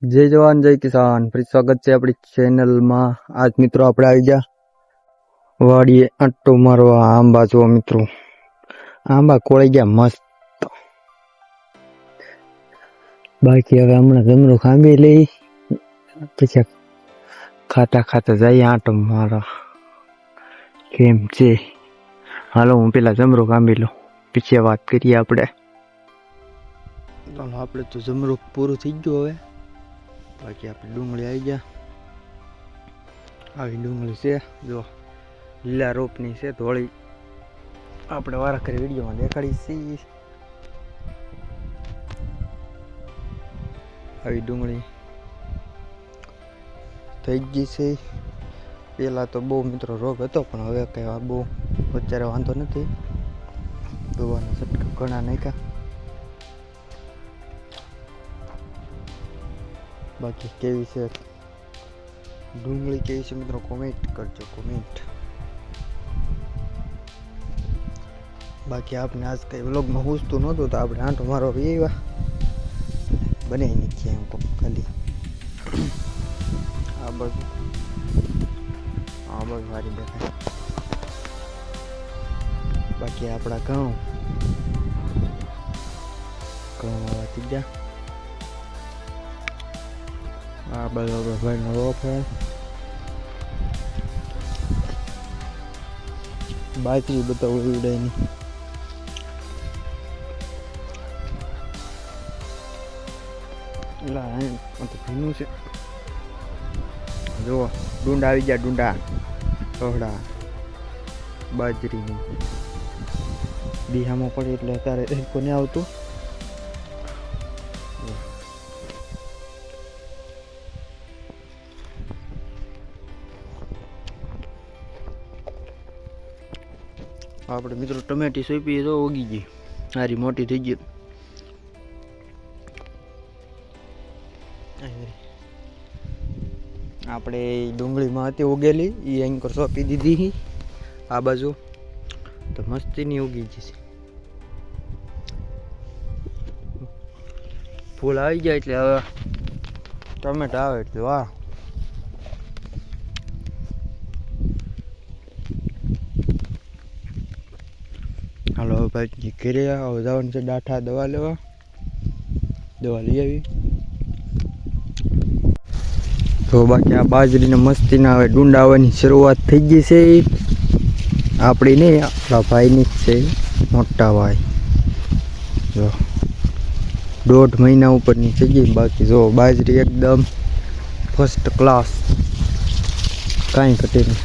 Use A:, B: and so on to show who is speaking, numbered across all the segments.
A: જય જવાન જય કિસાન. ફરી સ્વાગત છે આપણી ચેનલમાં. આજ મિત્રો આપણે આવી ગયા વાડીએ આંટો મારવા. આંબા જુઓ મિત્રો, આંબા કોળી ગયા મસ્ત. બાકી હવે હમણાં જમરો ખાંભી લઈ પછી ખાતા ખાતા જઈએ આંટો મારવા. કેમ છે? હાલો હું પેલા જમરો ખાંભી લઉં, પછી વાત કરીએ આપણે. ચાલો આપણે તો જમરો પૂરું થઈ ગયું. હવે બાકી આપણે ડુંગળી આવી ગયા. આવી ડુંગળી છે જો, લીલા રોપની છે, ધોળી. આપણે વારા કરી વિડીયોમાં દેખાડી છીએ. આવી ડુંગળી થઈ ગઈ છે. પહેલાં તો બહુ મિત્રો રોગ હતો, પણ હવે કંઈ બહુ અત્યારે વાંધો નથી. દવાનો છંટકાવ ઘણા નાખ્યા. બાકી કેવી છે ડુંગળી, કેવી છે મિત્રો કોમેન્ટ કરજો, કોમેન્ટ. બાકી આપણે આજ કંઈ વ્લોગમાં પૂછતું નહોતું, તો આપણે આંટો મારો એવા બનાવી નાખીએ એમ ખાલી. આ બાજુ સારી દેખાય. બાકી આપણા ઘઉં વાતી ગયા. આ બધો ભાઈનો રોપ છે. બાજરી બધા ઉડાય નહીં. ભીનું છે જુઓ. ડુંડા આવી ગયા, ડુંડા ટોહડા બાજરીની. બીહામાં પડે એટલે અત્યારે કોને આવતું. આપણે મિત્રો ટમેટી સોંપી તો ઉગી ગઈ, સારી મોટી થઈ ગઈ. આપણે ડુંગળીમાં હતી ઉગેલી, એ એન્કર સોંપી દીધી. આ બાજુ તો મસ્તીની ઉગી જશે. ફૂલ આવી જાય એટલે હવે ટમેટા આવે એટલે વાહ. હાલો ભાઈ ઘરે હવે જવાનું છે ડાઠા દવા લેવા. દવા લઈ આવી. તો બાકી આ બાજરીને મસ્તીના હવે ડુંડા આવવાની શરૂઆત થઈ ગઈ છે. આપણી નહીં, આપણા ભાઈની જ છે, મોટા ભાઈ. જો 1.5 મહિના ઉપરની થઈ ગઈ. બાકી જો બાજરી એકદમ ફર્સ્ટ ક્લાસ, કાંઈ ઘટે નહીં.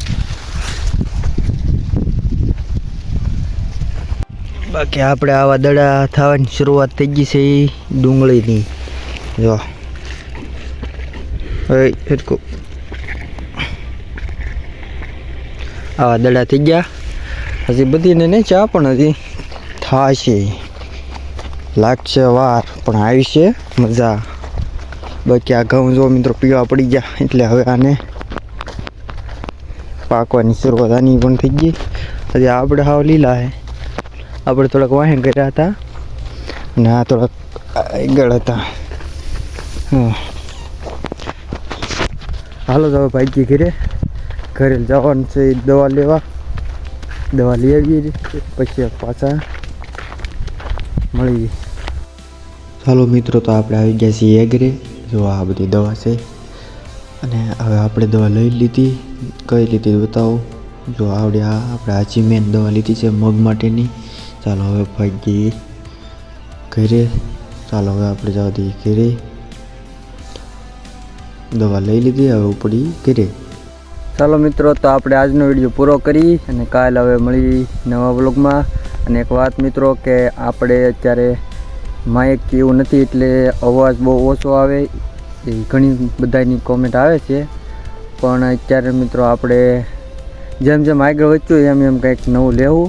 A: બાકી આપણે આવા દડા થવાની શરૂઆત થઈ ગઈ છે ડુંગળીની. જો આવા દડા થઈ ગયા. હજી બધીને નહીં ચા, પણ હજી થશે, લાગશે વાર, પણ આવી છે મજા. બાકી આ ઘઉં જો મિત્રો પીળા પડી ગયા, એટલે હવે આને પાકવાની શરૂઆત આની પણ થઈ ગઈ. હજી આપણે હાવ લીલા છે. આપણે થોડાક વાહે કર્યા હતા અને આ થોડાક આગળ હતા. હાલો તો ભાઈ ઘરે જવાનું છે દવા લેવા. દવા લઈ આવીએ પછી પાછા મળી. ચાલો મિત્રો, તો આપણે આવી ગયા છીએ ઘરે. જો આ બધી દવા છે, અને હવે આપણે દવા લઈ લીધી. કઈ લીધી બતાવો. જો આવડે આ આપણે આજી મેન દવા લીધી છે મગ માટેની. ચાલો હવે ભાગીએ ઘરે. ચાલો હવે આપણે જવા દઈએ ઘરે. દવા લઈ લીધી, હવે ઉપડી ઘરે. ચાલો મિત્રો, તો આપણે આજનો વિડીયો પૂરો કરી અને કાલ હવે મળી નવા વ્લોગમાં. અને એક વાત મિત્રો, કે આપણે અત્યારે માઇક એવું નથી, એટલે અવાજ બહુ ઓછો આવે એ ઘણી બધાની કોમેન્ટ આવે છે. પણ અત્યારે મિત્રો આપણે જેમ જેમ આગળ વધ્યું એમ કંઈક નવું લેવું,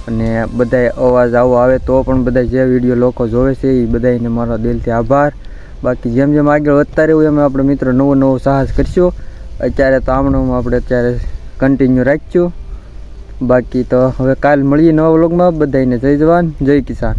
A: અને બધાય અવાજ આવો આવે તો પણ બધા જે વિડીયો લોકો જોવે છે એ બધાને મારો દિલથી આભાર. બાકી જેમ જેમ આગળ વધતા રહેવું એમ આપણે મિત્રો નવો સાહસ કરીશું. અત્યારે તો આમણું આપણે અત્યારે કન્ટિન્યુ રાખીશું. બાકી તો હવે કાલ મળીએ નવા વ્લોગમાં. બધાને જય જવાન જય કિસાન.